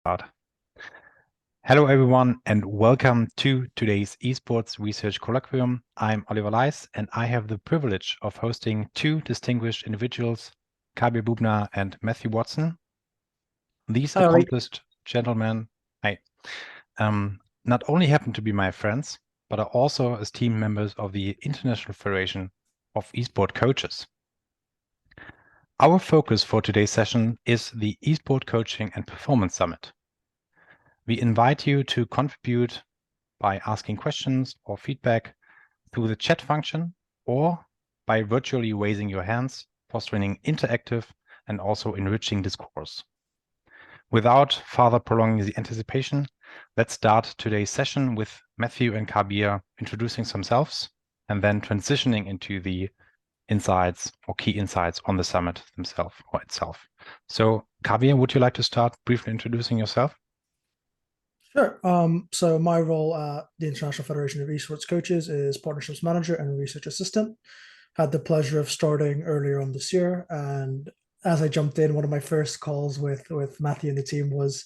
Start. Hello, everyone, and welcome to today's Esports Research Colloquium. I'm Oliver Leis, and I have the privilege of hosting two distinguished individuals, Kabir Bubna and Matthew Watson. These Hi, Ollie. accomplished gentlemen, not only happen to be my friends, but are also esteemed members of the International Federation of Esport Coaches. Our focus for today's session is the Esport Coaching and Performance Summit. We invite you to contribute by asking questions or feedback through the chat function or by virtually raising your hands, fostering interactive and also enriching discourse. Without further prolonging the anticipation, let's start today's session with Matthew and Kabir introducing themselves and then transitioning into the insights or key insights on the summit themselves or itself. So Kabir, would you like to start briefly introducing yourself? Sure. So my role at the International Federation of Esports Coaches is Partnerships Manager and Research Assistant. Had the pleasure of starting earlier on this year, and as I jumped in, one of my first calls with Matthew and the team was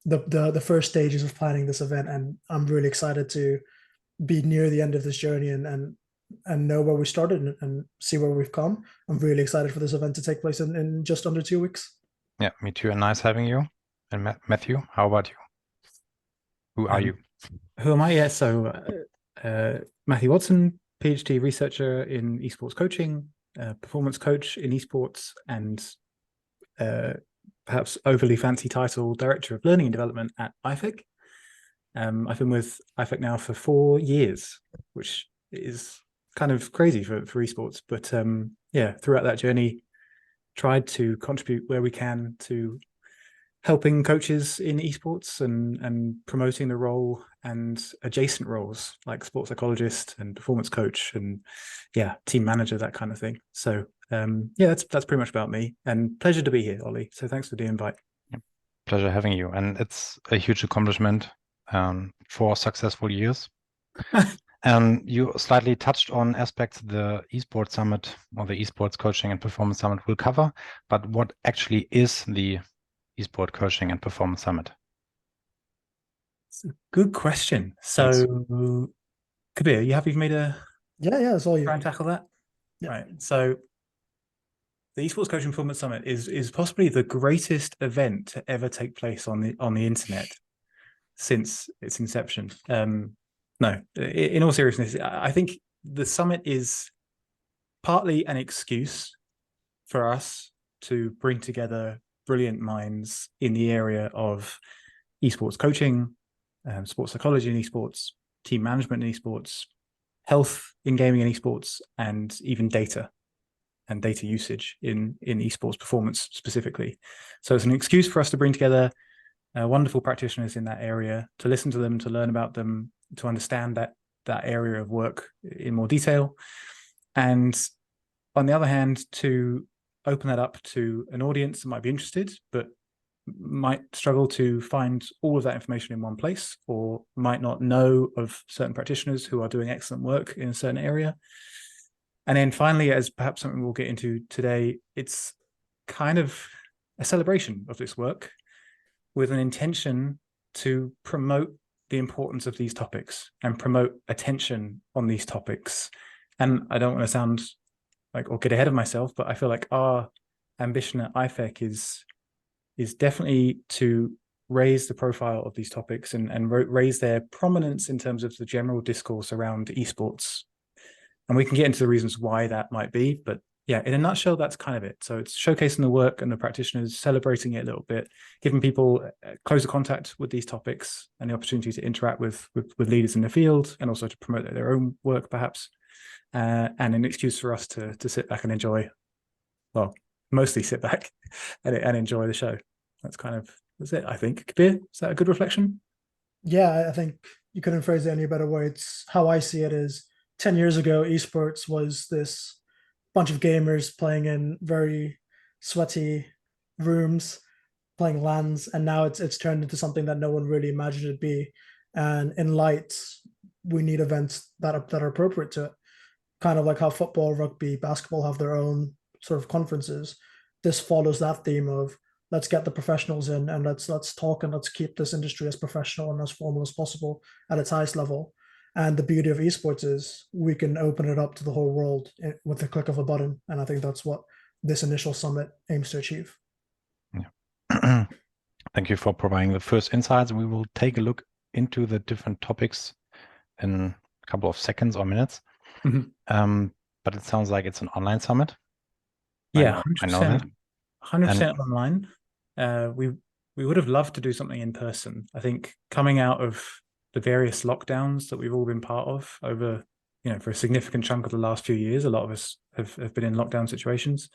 the first stages of planning this event, and I'm really excited to be near the end of this journey and know where we started and see where we've come. I'm really excited for this event to take place in just under 2 weeks. Yeah, me too, and nice having you. And Matthew, how about you? Who are you? Who am I? Yeah, so Matthew Watson, PhD researcher in esports coaching, performance coach in esports, and perhaps overly fancy title, Director of Learning and Development at IFEC. I've been with IFEC now for 4 years, which is kind of crazy for esports. But yeah, throughout that journey, tried to contribute where we can to helping coaches in esports and promoting the role and adjacent roles like sports psychologist and performance coach and team manager, that kind of thing. So that's pretty much about me, and pleasure to be here, Ollie. So thanks for the invite. Pleasure having you, and it's a huge accomplishment. 4 successful years. And you slightly touched on aspects the esports summit or the esports coaching and performance summit will cover, but what actually is the Esport Coaching and Performance Summit? It's a good question. So, Kabir, you happy for me to that's all you try and tackle that? Yeah. Right. So the Esports Coaching and Performance Summit is possibly the greatest event to ever take place on the internet since its inception. No, in all seriousness, I think the summit is partly an excuse for us to bring together brilliant minds in the area of esports coaching, sports psychology in esports, team management in esports, health in gaming and esports, and even data and data usage in esports performance specifically. So it's an excuse for us to bring together wonderful practitioners in that area, to listen to them, to learn about them, to understand that area of work in more detail. And on the other hand, to open that up to an audience that might be interested, but might struggle to find all of that information in one place, or might not know of certain practitioners who are doing excellent work in a certain area. And then finally, as perhaps something we'll get into today, it's kind of a celebration of this work with an intention to promote the importance of these topics and promote attention on these topics. And I don't want to sound like or get ahead of myself, but I feel like our ambition at IFEC is definitely to raise the profile of these topics and raise their prominence in terms of the general discourse around esports. And we can get into the reasons why that might be, but yeah, in a nutshell, that's kind of it. So it's showcasing the work and the practitioners, celebrating it a little bit, giving people closer contact with these topics and the opportunity to interact with leaders in the field, and also to promote their own work, perhaps. And an excuse for us to sit back and enjoy, well, mostly sit back and enjoy the show. That's it, I think. Kabir, is that a good reflection? Yeah, I think you couldn't phrase it any better way. It's how I see it is 10 years ago, esports was this bunch of gamers playing in very sweaty rooms, playing LANs, and now it's turned into something that no one really imagined it'd be. And in light, we need events that are appropriate to it. Kind of like how football, rugby, basketball have their own sort of conferences. This follows that theme of let's get the professionals in and let's talk and let's keep this industry as professional and as formal as possible at its highest level. And the beauty of esports is we can open it up to the whole world with the click of a button. And I think that's what this initial summit aims to achieve. Yeah. Thank you for providing the first insights. We will take a look into the different topics in a couple of seconds or minutes. But it sounds like it's an online summit. Yeah, I know that. 100% online. We would have loved to do something in person. I think coming out of the various lockdowns that we've all been part of over, for a significant chunk of the last few years, a lot of us have been in lockdown situations.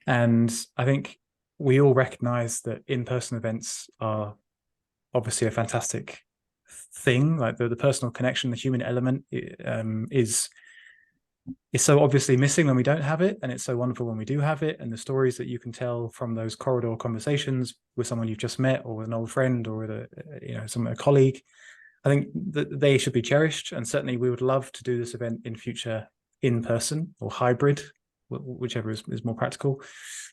And I think we all recognize that in-person events are obviously a fantastic thing. Like the personal connection, the human element is so obviously missing when we don't have it, and it's so wonderful when we do have it. And the stories that you can tell from those corridor conversations with someone you've just met, or with an old friend, or with a colleague, I think that they should be cherished. And certainly we would love to do this event in future in person or hybrid, whichever is more practical.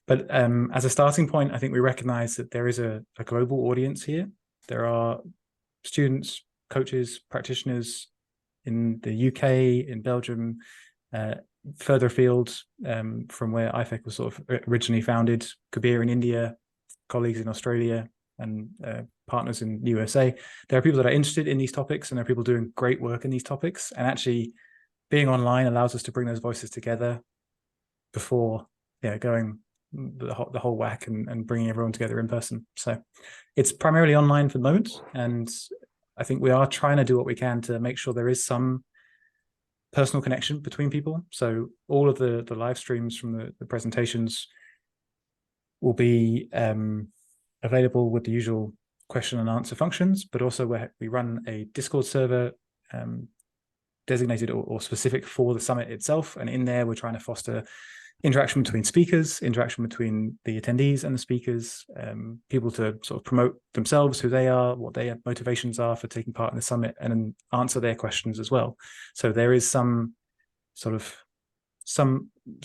But as a starting point, I think we recognize that there is a global audience here. There are students, coaches, practitioners in the UK, in Belgium, further afield from where IFEC was sort of originally founded, Kabir in India, colleagues in Australia, and partners in the USA. There are people that are interested in these topics, and there are people doing great work in these topics. And actually being online allows us to bring those voices together before going the whole whack and bringing everyone together in person. So it's primarily online for the moment. And I think we are trying to do what we can to make sure there is some personal connection between people. So all of the live streams from the presentations will be available with the usual question and answer functions, but also we run a Discord server designated or specific for the summit itself. And in there, we're trying to foster interaction between speakers, interaction between the attendees and the speakers, people to sort of promote themselves, who they are, what their motivations are for taking part in the summit, and then answer their questions as well. So there is some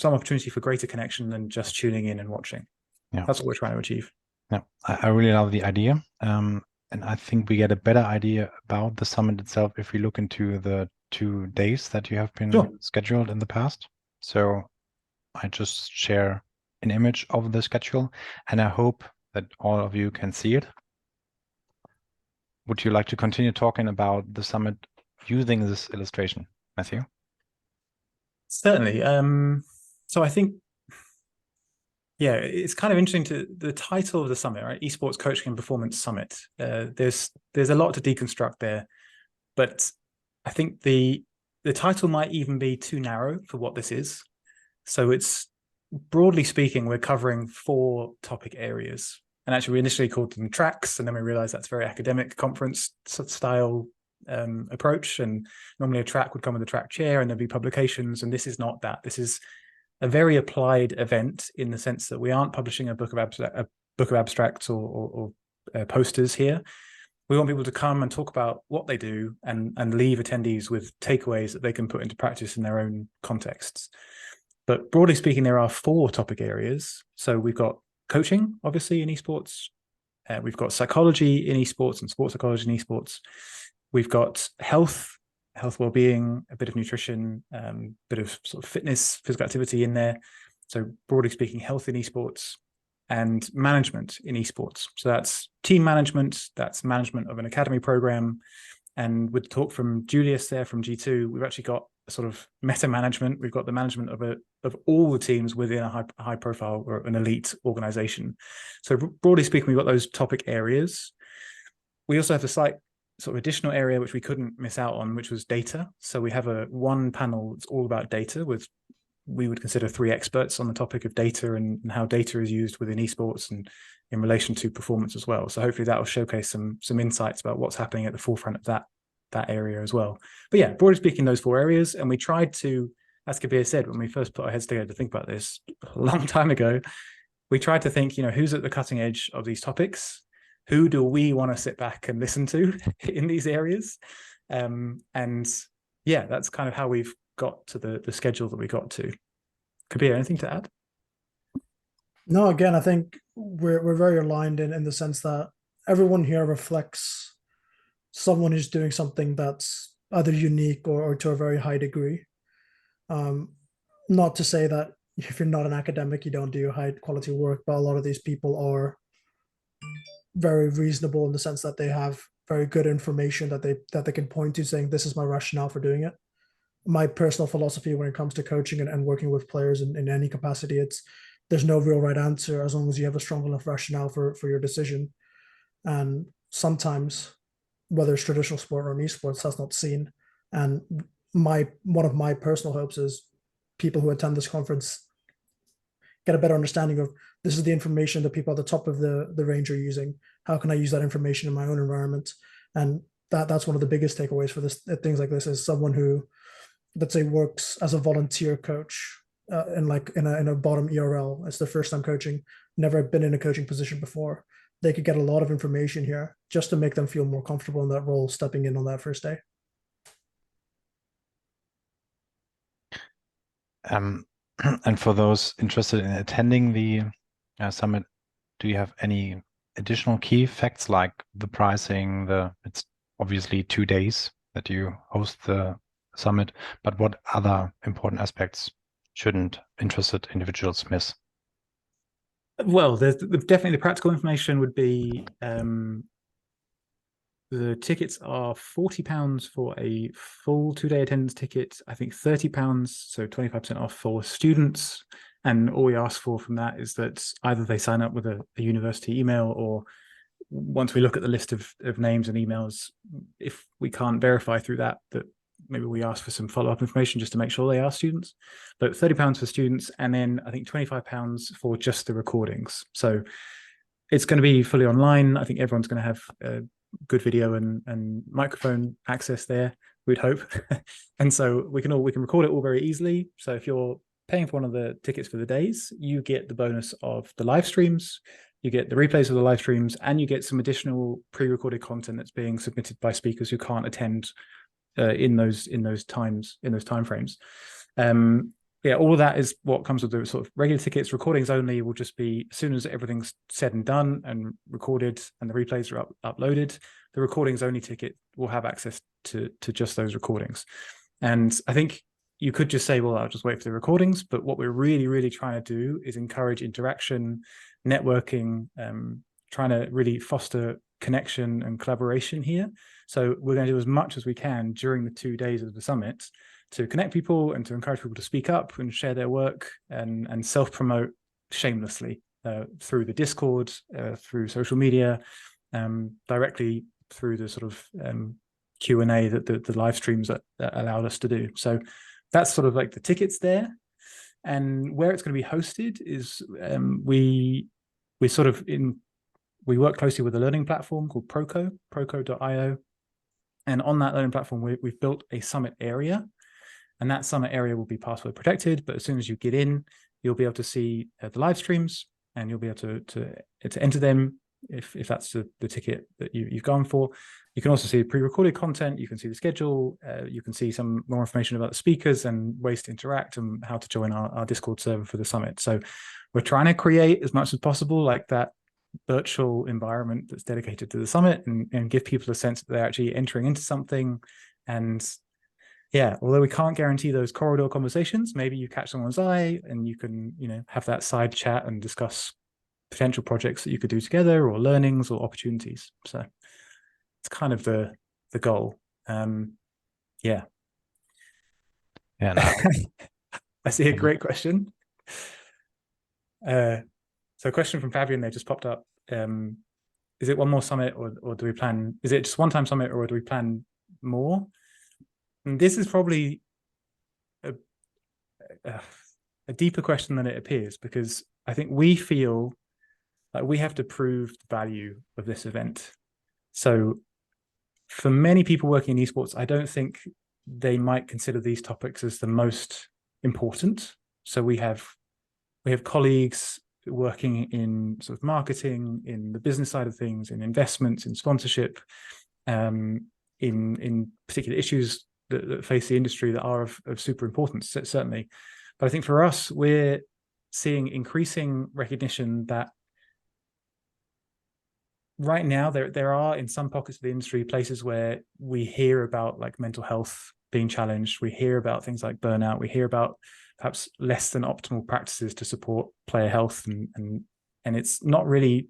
opportunity for greater connection than just tuning in and watching. Yeah. That's what we're trying to achieve. Yeah, I really love the idea. And I think we get a better idea about the summit itself if we look into the 2 days that you have been scheduled in the past. So I just share an image of the schedule, and I hope that all of you can see it. Would you like to continue talking about the summit using this illustration, Matthew? Certainly. So I think, it's kind of interesting to the title of the summit, right? Esports Coaching and Performance Summit. There's a lot to deconstruct there, but I think the title might even be too narrow for what this is. So it's, broadly speaking, we're covering 4 topic areas. And actually we initially called them tracks, and then we realized that's very academic conference style approach. And normally a track would come with a track chair and there'd be publications. And this is not that. This is a very applied event in the sense that we aren't publishing a book of abstracts or posters here. We want people to come and talk about what they do and leave attendees with takeaways that they can put into practice in their own contexts. But broadly speaking, there are 4 topic areas. So we've got coaching, obviously, in esports. We've got psychology in esports and sports psychology in esports. We've got health well-being, a bit of nutrition, bit of sort of fitness, physical activity in there. So broadly speaking, health in esports, and management in esports. So that's team management, that's management of an academy program. And with the talk from Julius there from G2, we've actually got a sort of meta management. We've got the management of all the teams within a high profile or an elite organization. So broadly speaking, we've got those topic areas. We also have a slight sort of additional area which we couldn't miss out on, which was data. So we have one panel that's all about data, with we would consider 3 experts on the topic of data and how data is used within esports and in relation to performance as well. So hopefully that will showcase some insights about what's happening at the forefront of that area as well. But yeah, broadly speaking, those 4 areas. And we tried to, as Kabir said, when we first put our heads together to think about this a long time ago, we tried to think, who's at the cutting edge of these topics? Who do we want to sit back and listen to in these areas? And yeah, that's kind of how we've got to the schedule that we got to. Kabir, anything to add? No, again, I think we're very aligned in the sense that everyone here reflects someone who's doing something that's either unique or to a very high degree. Not to say that if you're not an academic, you don't do high quality work, but a lot of these people are very reasonable in the sense that they have very good information that they can point to, saying this is my rationale for doing it. My personal philosophy when it comes to coaching and working with players in any capacity, it's there's no real right answer as long as you have a strong enough rationale for your decision. And sometimes, whether it's traditional sport or in esports, that's not seen. And one of my personal hopes is people who attend this conference get a better understanding of this is the information that people at the top of the range are using. How can I use that information in my own environment? And that's one of the biggest takeaways for this things like this is someone who, let's say, works as a volunteer coach in a bottom ERL. It's their first time coaching, never been in a coaching position before. They could get a lot of information here just to make them feel more comfortable in that role, stepping in on that first day. And for those interested in attending the summit, do you have any additional key facts like the pricing? It's obviously 2 days that you host the summit, but what other important aspects shouldn't interested individuals miss? Well, there's definitely the practical information would be the tickets are £40 for a full 2-day attendance ticket. I think £30, so 25% off for students. And all we ask for from that is that either they sign up with a university email, or once we look at the list of names and emails, if we can't verify through that maybe we ask for some follow-up information just to make sure they are students. But £30 for students, and then I think £25 for just the recordings. So it's going to be fully online. I think everyone's going to have good video and microphone access there, we'd hope. And so we can record it all very easily. So if you're paying for one of the tickets for the days, you get the bonus of the live streams, you get the replays of the live streams, and you get some additional pre-recorded content that's being submitted by speakers who can't attend in those time frames. Yeah, all of that is what comes with the sort of regular tickets. Recordings only will just be as soon as everything's said and done and recorded and the replays are uploaded, the recordings only ticket will have access to just those recordings. And I think you could just say, well, I'll just wait for the recordings. But what we're really, really trying to do is encourage interaction, networking, trying to really foster connection and collaboration here. So we're going to do as much as we can during the 2 days of the summit to connect people and to encourage people to speak up and share their work and self-promote shamelessly through the Discord, through social media, directly through the sort of Q&A that the live streams that allowed us to do. So that's sort of like the tickets there. And where it's going to be hosted is we work closely with a learning platform called proco.io. And on that learning platform, we've built a summit area. And that summit area will be password protected, but as soon as you get in, you'll be able to see the live streams, and you'll be able to enter them if that's the ticket that you've gone for. You can also see pre-recorded content. You can see the schedule. You can see some more information about the speakers and ways to interact and how to join our Discord server for the summit. So we're trying to create as much as possible like that virtual environment that's dedicated to the summit and give people a sense that they're actually entering into something. And yeah, although we can't guarantee those corridor conversations, maybe you catch someone's eye and you can, have that side chat and discuss potential projects that you could do together, or learnings or opportunities. So it's kind of the goal. Yeah. Yeah. No. I see a great question. So a question from Fabian there just popped up. Is it one more summit or do we plan, is it just one-time summit or do we plan more? And this is probably a deeper question than it appears, because I think we feel like we have to prove the value of this event. So for many people working in esports, I don't think they might consider these topics as the most important. So we have colleagues working in sort of marketing, in the business side of things, in investments, in sponsorship, in particular issues that face the industry that are of super importance, certainly. But I think for us, we're seeing increasing recognition that right now there are in some pockets of the industry places where we hear about like mental health being challenged. We hear about things like burnout. We hear about perhaps less than optimal practices to support player health, and it's not really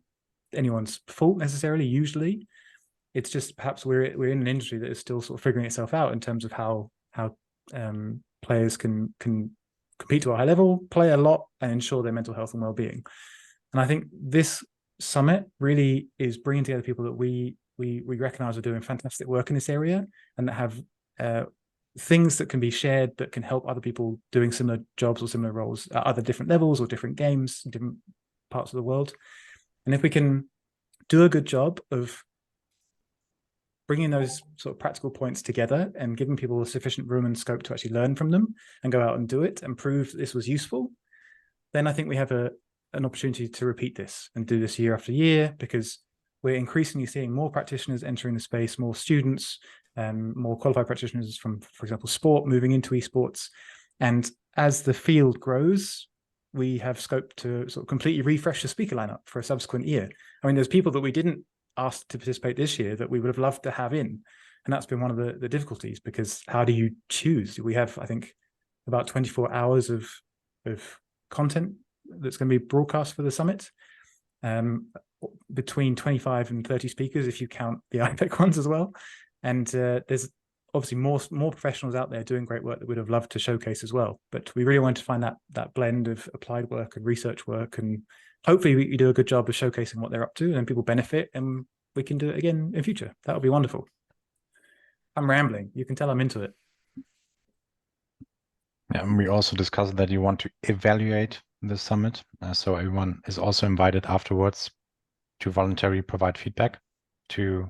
anyone's fault necessarily. Usually, it's just perhaps we're in an industry that is still sort of figuring itself out in terms of how players can compete to a high level, play a lot, and ensure their mental health and well-being. And I think this summit really is bringing together people that we recognize are doing fantastic work in this area, and that have things that can be shared that can help other people doing similar jobs or similar roles at other different levels or different games, different parts of the world. And if we can do a good job of bringing those sort of practical points together and giving people sufficient room and scope to actually learn from them and go out and do it and prove that this was useful, then I think we have an opportunity to repeat this and do this year after year, because we're increasingly seeing more practitioners entering the space, more students, more qualified practitioners from, for example, sport moving into esports. And as the field grows, we have scope to sort of completely refresh the speaker lineup for a subsequent year. I mean, there's people that we didn't ask to participate this year that we would have loved to have in. And that's been one of the difficulties, because how do you choose? We have, I think, about 24 hours of content that's going to be broadcast for the summit, between 25 and 30 speakers if you count the IPEC ones as well. And there's obviously more professionals out there doing great work that we'd have loved to showcase as well. But we really want to find that blend of applied work and research work, and hopefully we do a good job of showcasing what they're up to and people benefit, and we can do it again in future. That would be wonderful. I'm rambling. You can tell I'm into it. Yeah, and we also discussed that you want to evaluate the summit. So everyone is also invited afterwards to voluntarily provide feedback to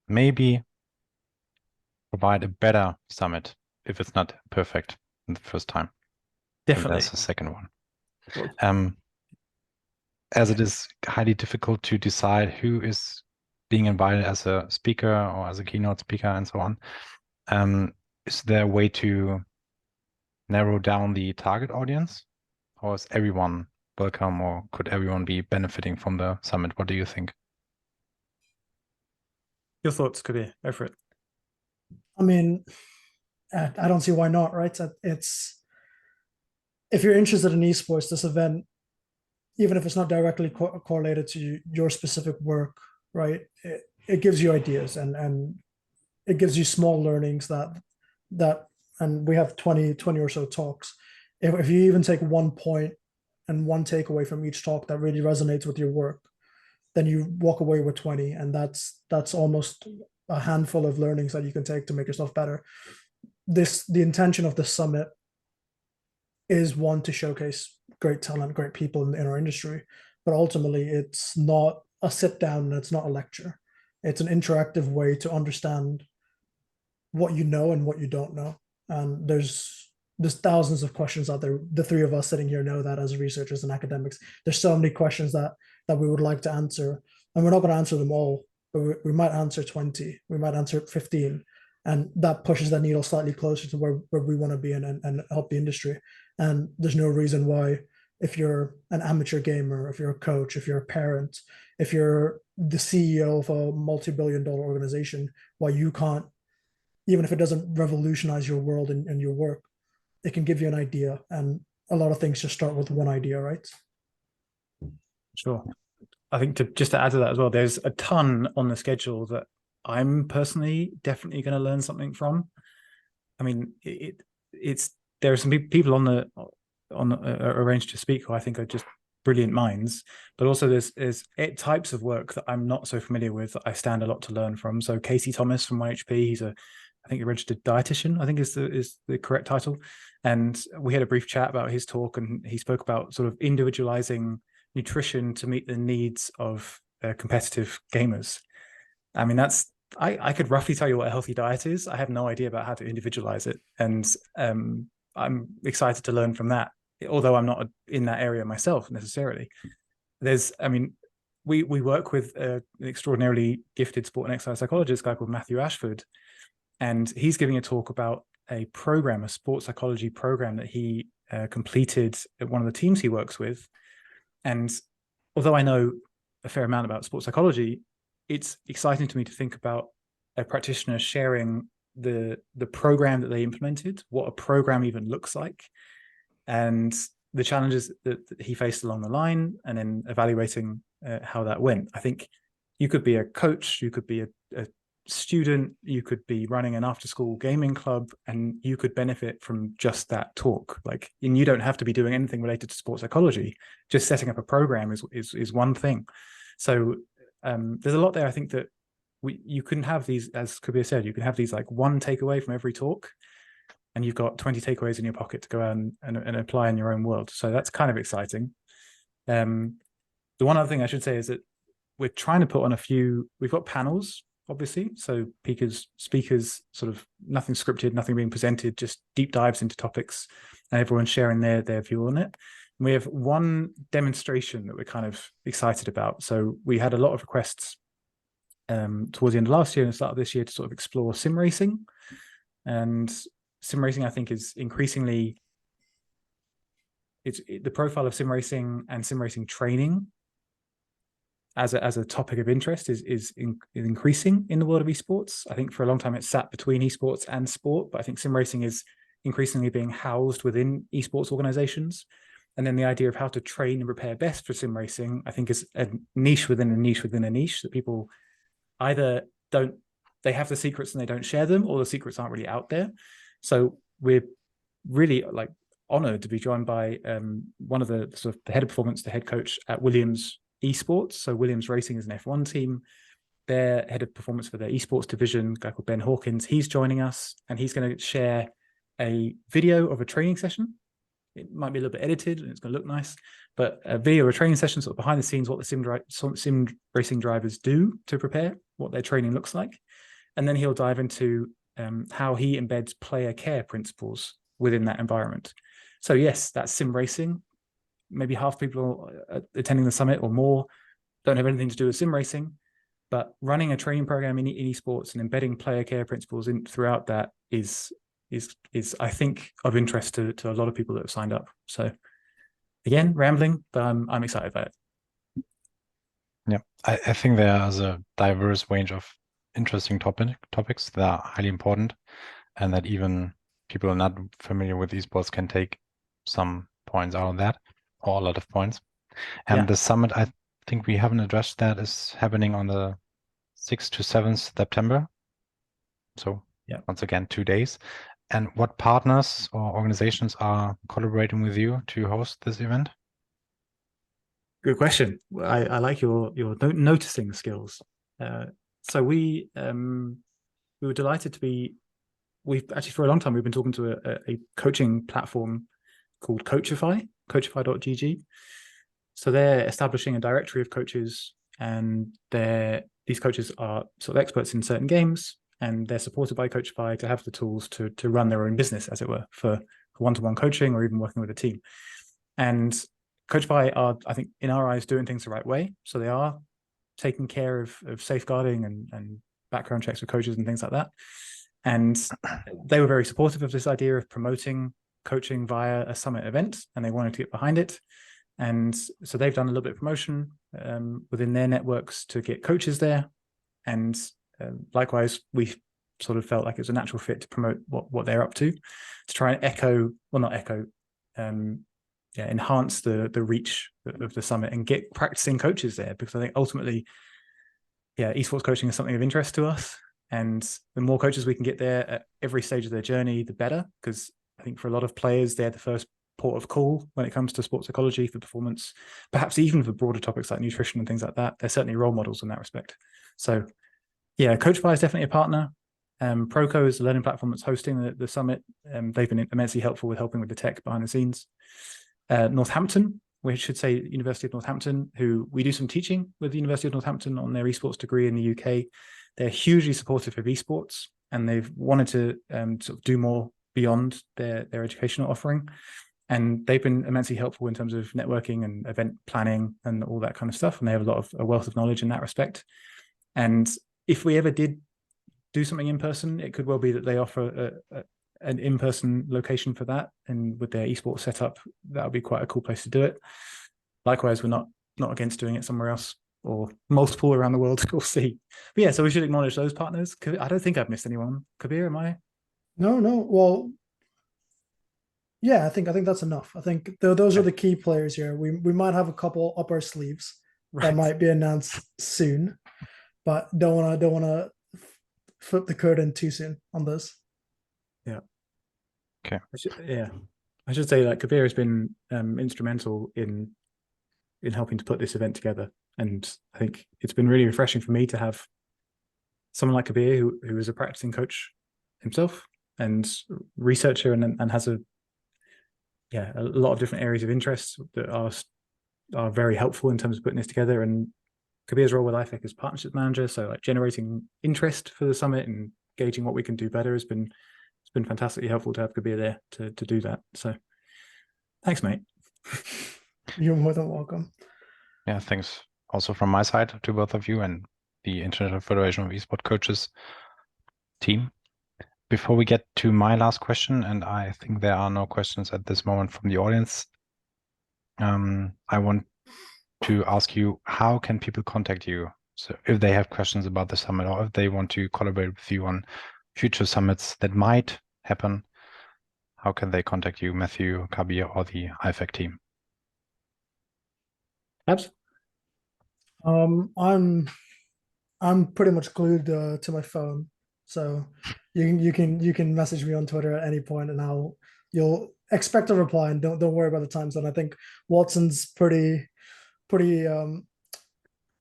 maybe provide a better summit if it's not perfect in the first time. Definitely. And that's the second one. As it is highly difficult to decide who is being invited as a speaker or as a keynote speaker and so on, is there a way to narrow down the target audience, or is everyone welcome, or could everyone be benefiting from the summit? What do you think? Your thoughts, Kabir? Go for it. I mean, I don't see why not, right? It's, if you're interested in esports, this event, even if it's not directly correlated to your specific work, right, it gives you ideas, and it gives you small learnings that and we have 20 or so talks. If you even take one point and one takeaway from each talk that really resonates with your work, then you walk away with 20, and that's almost a handful of learnings that you can take to make yourself better. The intention of the summit is, one, to showcase great talent, great people in our industry, but ultimately it's not a sit down and it's not a lecture. It's an interactive way to understand what you know and what you don't know. And there's thousands of questions out there. The three of us sitting here know that as researchers and academics. There's so many questions that we would like to answer, and we're not going to answer them all, but we might answer 20, we might answer 15, and that pushes that needle slightly closer to where we want to be and help the industry. And there's no reason why, if you're an amateur gamer, if you're a coach, if you're a parent, if you're the CEO of a multi-billion-dollar organization, why you can't, even if it doesn't revolutionize your world and your work, it can give you an idea. And a lot of things just start with one idea, right? Sure. I think just to add to that as well, there's a ton on the schedule that I'm personally definitely going to learn something from. I mean, there are some people on arranged to speak who I think are just brilliant minds, but also there's types of work that I'm not so familiar with that I stand a lot to learn from. So Casey Thomas from YHP, he's I think a registered dietitian, I think is the correct title. And we had a brief chat about his talk, and he spoke about sort of individualizing nutrition to meet the needs of competitive gamers. I mean, I could roughly tell you what a healthy diet is. I have no idea about how to individualize it. And I'm excited to learn from that, although I'm not in that area myself necessarily. We work with an extraordinarily gifted sport and exercise psychologist, a guy called Matthew Ashford, and he's giving a talk about a sports psychology program that he completed at one of the teams he works with. And although I know a fair amount about sports psychology, it's exciting to me to think about a practitioner sharing the program that they implemented, what a program even looks like, and the challenges that he faced along the line, and then evaluating how that went. I think you could be a coach, you could be a student, you could be running an after-school gaming club, and you could benefit from just that talk. Like, and you don't have to be doing anything related to sports psychology. Just setting up a program is one thing. So there's a lot there. I think that you can have these, as Kabir said, you can have these like one takeaway from every talk, and you've got 20 takeaways in your pocket to go out and apply in your own world. So that's kind of exciting. The one other thing I should say is that we're trying to put on we've got panels, obviously. So speakers, sort of nothing scripted, nothing being presented, just deep dives into topics, and everyone sharing their view on it. And we have one demonstration that we're kind of excited about. So we had a lot of requests towards the end of last year and the start of this year to sort of explore sim racing. And sim racing, I think, is increasingly, the profile of sim racing and sim racing training as a topic of interest is increasing in the world of esports. I think for a long time it sat between esports and sport, but I think sim racing is increasingly being housed within esports organizations. And then the idea of how to train and prepare best for sim racing, I think, is a niche within a niche within a niche, that people either they have the secrets and they don't share them, or the secrets aren't really out there. So we're really like honored to be joined by one of the sort of the head of performance, the head coach at Williams Esports. So Williams Racing is an F1 team. Their head of performance for their esports division, a guy called Ben Hawkins, he's joining us, and he's going to share a video of a training session. It might be a little bit edited and it's going to look nice, but a video of a training session, sort of behind the scenes, what the sim racing drivers do to prepare, what their training looks like. And then he'll dive into how he embeds player care principles within that environment. So yes, that's sim racing. Maybe half people attending the summit or more don't have anything to do with sim racing, but running a training program in esports and embedding player care principles throughout that is I think of interest to a lot of people that have signed up. So again, rambling, but I'm excited about it. Yeah, I think there's a diverse range of interesting topics that are highly important, and that even people who are not familiar with esports can take some points out of that, or a lot of points. And the summit, I think we haven't addressed that, is happening on the 6th to 7th September. So once again, 2 days. And what partners or organizations are collaborating with you to host this event? Good question. I like your noticing skills. So we were delighted to be. We've actually, for a long time, we've been talking to a coaching platform called Coachify, coachify.gg. So they're establishing a directory of coaches, and these coaches are sort of experts in certain games, and they're supported by Coachify to have the tools to run their own business, as it were, for one-to-one coaching or even working with a team. And Coachify are, I think, in our eyes, doing things the right way. So they are taking care of safeguarding and background checks with coaches and things like that. And they were very supportive of this idea of promoting coaching via a summit event, and they wanted to get behind it. And so they've done a little bit of promotion within their networks to get coaches there. And likewise, we sort of felt like it was a natural fit to promote what they're up to try and enhance the reach of the summit and get practicing coaches there, because I think ultimately, esports coaching is something of interest to us. And the more coaches we can get there at every stage of their journey, the better, because I think for a lot of players, they're the first port of call when it comes to sports psychology, for performance, perhaps even for broader topics like nutrition and things like that. They're certainly role models in that respect. So Coachify is definitely a partner. Proco is the learning platform that's hosting the summit. They've been immensely helpful with helping with the tech behind the scenes. Northampton, we should say University of Northampton, who we do some teaching with the University of Northampton on their esports degree in the UK. They're hugely supportive of esports, and they've wanted to sort of do more beyond their educational offering. And they've been immensely helpful in terms of networking and event planning and all that kind of stuff. And they have a wealth of knowledge in that respect. And if we ever did do something in person, it could well be that they offer an in-person location for that. And with their esports setup, that would be quite a cool place to do it. Likewise, we're not against doing it somewhere else. or multiple around the world. We'll see. But yeah, so we should acknowledge those partners. I don't think I've missed anyone. Kabir, am I? No. Well, yeah, I think that's enough. I think those are the key players here. We might have a couple up our sleeves that might be announced soon, but don't wanna flip the curtain too soon on this. Yeah. Okay. I should say that Kabir has been instrumental in helping to put this event together, and I think it's been really refreshing for me to have someone like Kabir who is a practicing coach himself and researcher and has a lot of different areas of interest that are very helpful in terms of putting this together. And Kabir's role with IFEC as partnership manager, so like generating interest for the summit and gauging what we can do better, it's been fantastically helpful to have Kabir there to do that. So thanks, mate. You're more than welcome. Yeah, thanks also from my side to both of you and the International Federation of Esports Coaches team. Before we get to my last question, and I think there are no questions at this moment from the audience, I want to ask you, how can people contact you? So if they have questions about the summit, or if they want to collaborate with you on future summits that might happen, how can they contact you, Matthew, Kabir, or the IFEC team? Abs? I'm pretty much glued to my phone, so you can message me on Twitter at any point, and you'll expect a reply, and don't worry about the time zone. I think Watson's pretty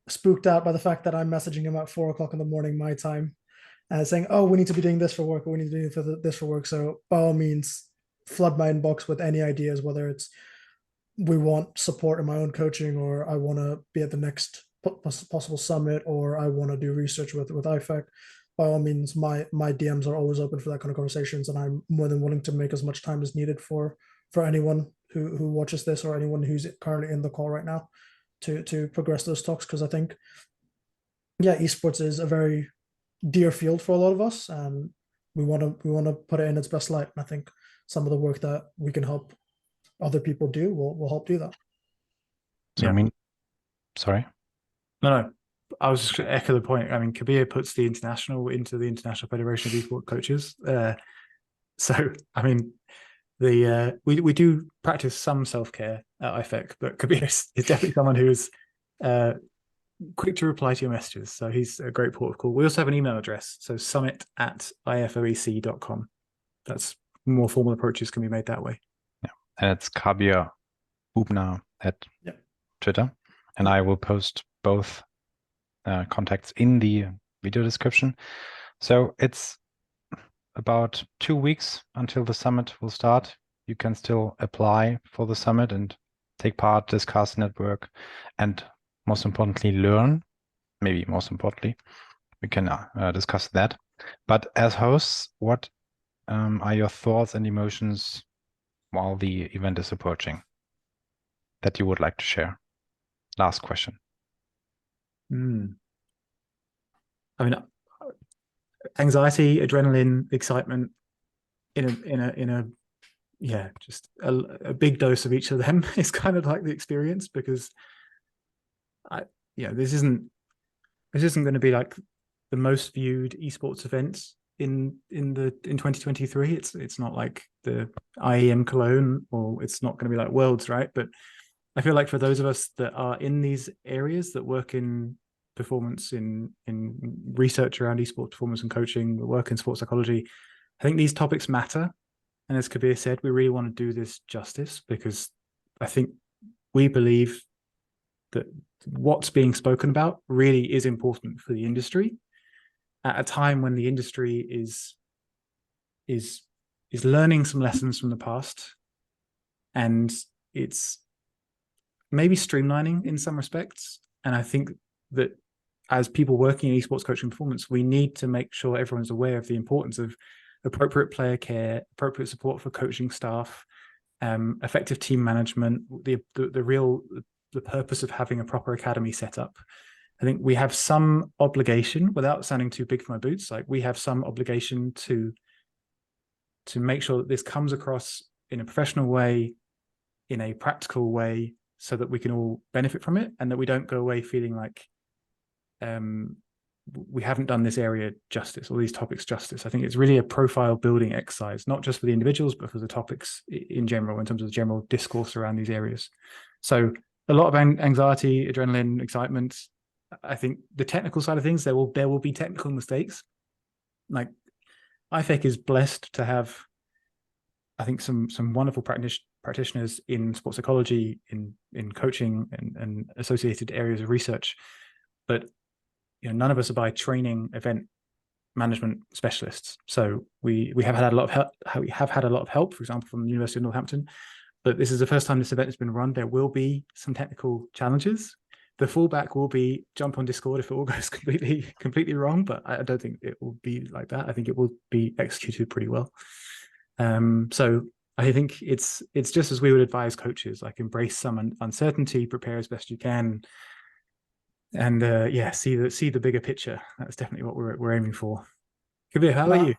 spooked out by the fact that I'm messaging him at 4 o'clock in the morning my time, saying, "Oh, we need to be doing this for work, or we need to do this for work." So by all means, flood my inbox with any ideas, whether it's we want support in my own coaching, or I want to be at the next possible summit, or I want to do research with IFEC. By all means, my DMs are always open for that kind of conversations, and I'm more than willing to make as much time as needed for anyone who watches this, or anyone who's currently in the call right now, to progress those talks, because I think, yeah, esports is a very dear field for a lot of us, and we want to put it in its best light. And I think some of the work that we can help other people do will help do that. So Yeah. I mean, sorry. No. I was just going to echo the point. I mean, Kabir puts the international into the International Federation of Esports Coaches. So I mean, we do practice some self-care at IFEC, but Kabir is definitely someone who is quick to reply to your messages. So he's a great port of call. We also have an email address, so summit@ifoec.com. That's more formal approaches can be made that way. Yeah, and it's Kabir Bubna at Twitter, and I will post both contacts in the video description. So it's about 2 weeks until the summit will start. You can still apply for the summit and take part, discuss, network, and most importantly, learn. Maybe most importantly, we can discuss that. But as hosts, what are your thoughts and emotions while the event is approaching that you would like to share? Last question. I mean, anxiety, adrenaline, excitement, in a just a big dose of each of them is kind of like the experience, because this isn't going to be like the most viewed esports events in 2023. It's not like the IEM Cologne, or it's not going to be like Worlds, right? But I feel like for those of us that are in these areas, that work in performance, in research around esports performance and coaching, work in sports psychology, I think these topics matter. And as Kabir said, we really want to do this justice, because I think we believe that what's being spoken about really is important for the industry at a time when the industry is learning some lessons from the past, and it's maybe streamlining in some respects. And I think that as people working in esports coaching performance, we need to make sure everyone's aware of the importance of appropriate player care, appropriate support for coaching staff, effective team management, the purpose of having a proper academy set up. I think we have some obligation, without sounding too big for my boots, like we have some obligation to make sure that this comes across in a professional way, in a practical way, so that we can all benefit from it, and that we don't go away feeling like we haven't done this area justice or these topics justice. I think it's really a profile building exercise, not just for the individuals, but for the topics in general, in terms of the general discourse around these areas. So a lot of anxiety, adrenaline, excitement. I think the technical side of things, there will be technical mistakes. Like IFEC is blessed to have, I think, some wonderful practitioners in sports psychology, in coaching, and associated areas of research. But none of us are by training event management specialists. So we have had a lot of help. We have had a lot of help, for example, from the University of Northampton. But this is the first time this event has been run. There will be some technical challenges. The fallback will be jump on Discord if it all goes completely wrong. But I don't think it will be like that. I think it will be executed pretty well. So I think it's just as we would advise coaches, like embrace some uncertainty, prepare as best you can, and see the bigger picture. That's definitely what we're aiming for. Kabir, how about you?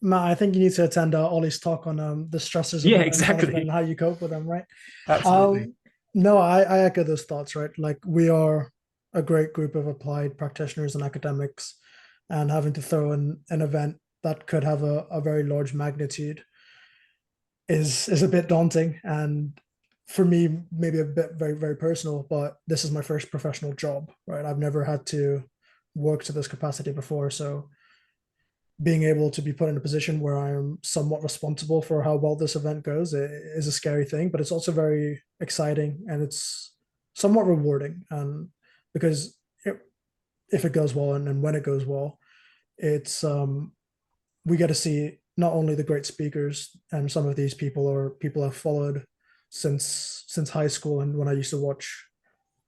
Matt, I think you need to attend Ollie's talk on the stresses of management and how you cope with them, right? Absolutely. No, I echo those thoughts, right? Like, we are a great group of applied practitioners and academics, and having to throw in an event that could have a very large magnitude is a bit daunting. And for me, maybe a bit very, very personal, but this is my first professional job, right? I've never had to work to this capacity before. So being able to be put in a position where I'm somewhat responsible for how well this event goes is a scary thing, but it's also very exciting, and it's somewhat rewarding. And because if it goes well, and when it goes well, it's we get to see not only the great speakers, and some of these people are people I've followed since high school and when I used to watch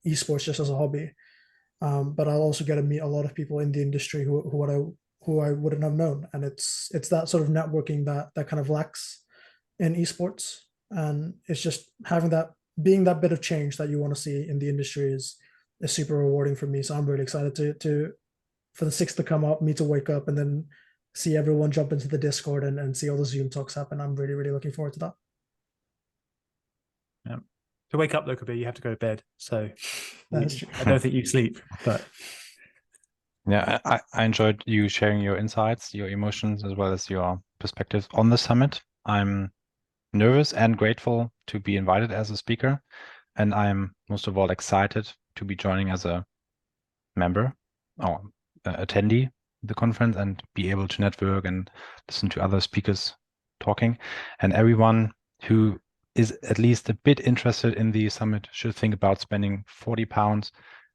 esports just as a hobby, but I'll also get to meet a lot of people in the industry who I wouldn't have known. And it's that sort of networking that kind of lacks in esports. And it's just having that, being that bit of change that you want to see in the industry is super rewarding for me. So I'm really excited to for the 6th to come up, me to wake up and then see everyone jump into the Discord and see all the Zoom talks happen. I'm really, really looking forward to that. Yeah. To wake up though, Kabir, you have to go to bed. So That's true. I don't think you sleep, but yeah, I enjoyed you sharing your insights, your emotions, as well as your perspectives on the summit. I'm nervous and grateful to be invited as a speaker, and I'm most of all excited to be joining as a member or attendee the conference and be able to network and listen to other speakers talking. And everyone who is at least a bit interested in the summit should think about spending £40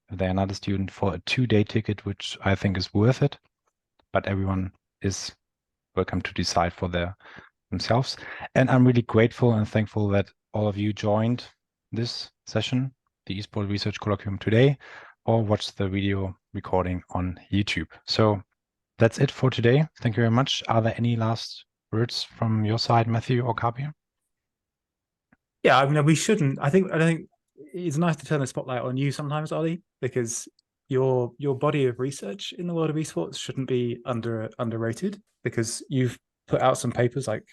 if they're not a student for a 2-day ticket, which I think is worth it. But everyone is welcome to decide for themselves. And I'm really grateful and thankful that all of you joined this session, the Esports Research Colloquium today, or watched the video recording on YouTube. So that's it for today. Thank you very much. Are there any last words from your side, Matthew or Kabir? Yeah, I mean, we shouldn't. I think it's nice to turn the spotlight on you sometimes, Ollie, because your body of research in the world of esports shouldn't be underrated, because you've put out some papers like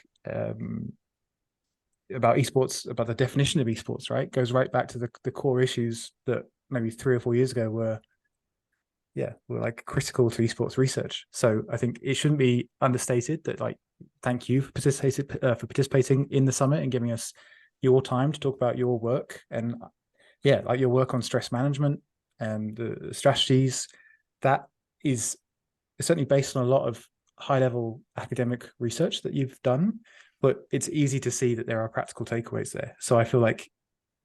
about esports, about the definition of esports, right? Goes right back to the core issues that maybe 3 or 4 years ago were like critical to esports research. So I think it shouldn't be understated that, like, thank you for participating in the summit and giving us your time to talk about your work, and like your work on stress management and the strategies. That is certainly based on a lot of high-level academic research that you've done, but it's easy to see that there are practical takeaways there. So I feel like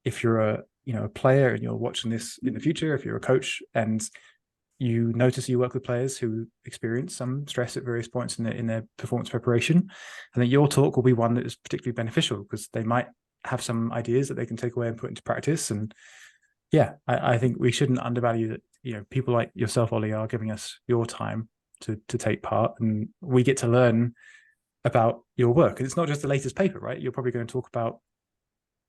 if you're a player and you're watching this in the future, if you're a coach and you notice you work with players who experience some stress at various points in their performance preparation, I think your talk will be one that is particularly beneficial, because they might have some ideas that they can take away and put into practice. And I think we shouldn't undervalue that, people like yourself, Ollie, are giving us your time to take part, and we get to learn about your work. And it's not just the latest paper, right? You're probably going to talk about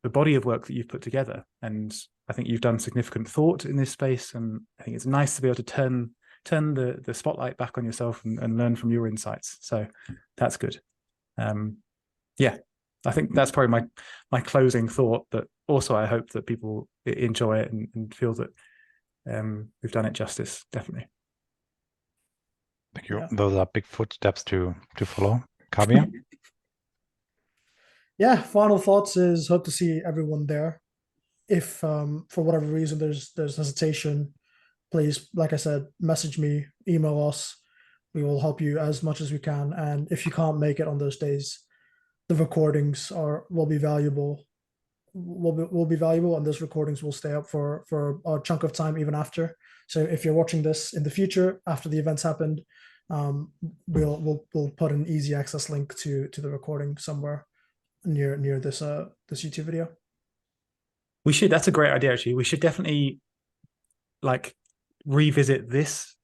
the body of work that you've put together. And I think you've done significant thought in this space, and I think it's nice to be able to turn the spotlight back on yourself and learn from your insights. So that's good. I think that's probably my closing thought, that also I hope that people enjoy it and feel that we've done it justice. Definitely. Thank you. Yeah. Those are big footsteps to follow. Kabir? Yeah, final thoughts is hope to see everyone there. If for whatever reason there's hesitation, please, like I said, message me, email us. We will help you as much as we can. And if you can't make it on those days, the recordings will be valuable. Will be valuable, and those recordings will stay up for a chunk of time even after. So if you're watching this in the future after the events happened, we'll put an easy access link to the recording somewhere near this this YouTube video. We should. That's a great idea. Actually, we should definitely like revisit this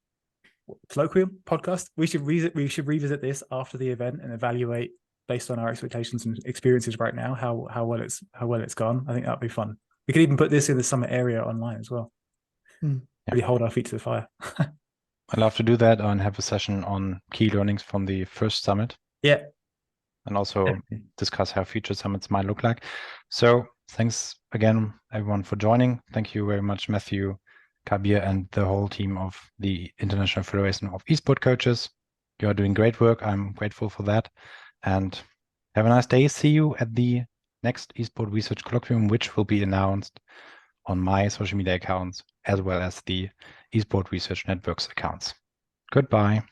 colloquium podcast. We should revisit this after the event and evaluate based on our expectations and experiences right now how well it's gone. I think that'd be fun. We could even put this in the summit area online as well. Really hold our feet to the fire. I'd love to do that and have a session on key learnings from the first summit. Yeah. And also discuss how future summits might look like. So thanks again, everyone, for joining. Thank you very much, Matthew, Kabir, and the whole team of the International Federation of Esports Coaches. You are doing great work. I'm grateful for that. And have a nice day. See you at the next Esports Research Colloquium, which will be announced on my social media accounts, as well as the Esports Research Network's accounts. Goodbye.